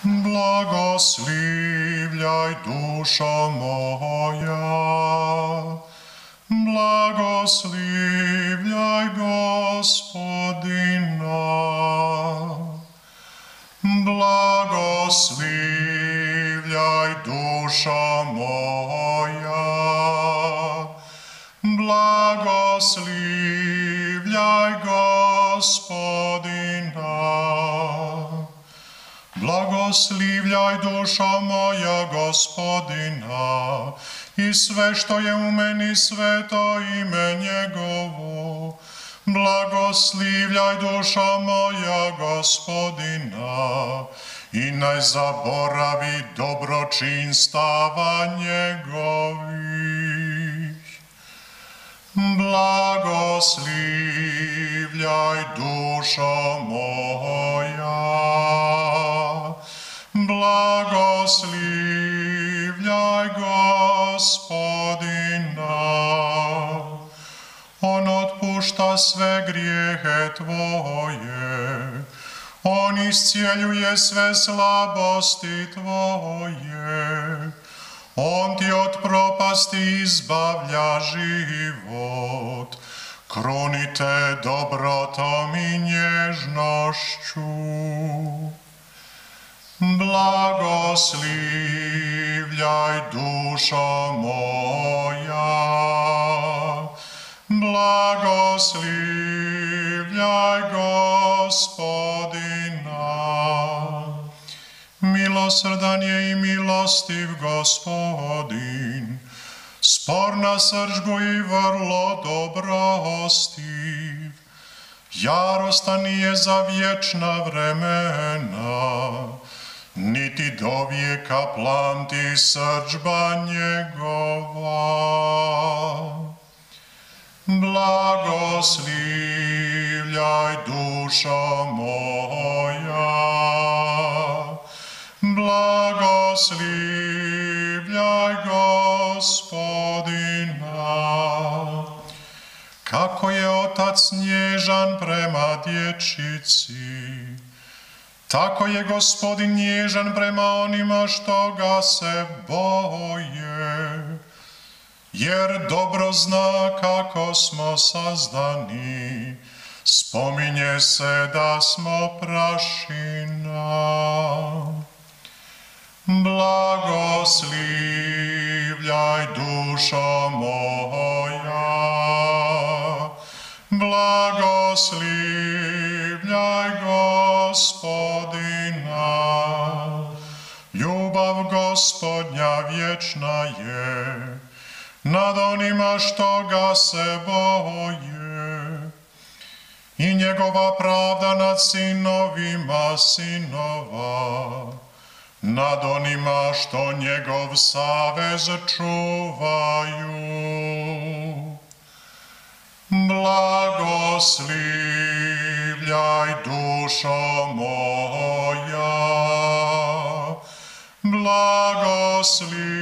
Blagoslivljaj dušo moja, blagoslivljaj Gospodina. Blagoslivljaj dušo moja, blagoslivljaj Gospodina. Blagoslivljaj dušo moja Gospodina i sve što je u meni, sveto ime njegovo. Blagoslivljaj dušo moja Gospodina i ne zaboravi dobročinstava njegovih. Blagoslivljaj dušo moja, blagoslivljaj Gospodina. On otpušta sve grijehe tvoje, on iscijeljuje sve slabosti tvoje, on ti od propasti izbavlja život, krunite dobrotom i nježnošću. Blagoslivljaj dušo moja, blagoslivljaj Gospodina. Milosrdan je i milostiv Gospodin, spor na srdžbu i vrlo dobrostiv. Jarostan nije za vječna vremena, niti do vijeka plamti srdžba njegova. Blagoslivljaj dušo moja, blagoslivljaj Gospodina. Kako je otac nježan prema dječici, tako je Gospodin nježan prema onima što ga se boje. Jer dobro zna kako smo sazdani, spominje se da smo prašina. Blagoslivljaj dušo moja, blagoslivljaj Gospodina. Ljubav Gospodnja vječna je nad onima što ga se boje, i njegova pravda nad sinovima sinova, nad onima što njegov savez čuvaju. Blagoslivljaj dušo moja, blagoslivljaj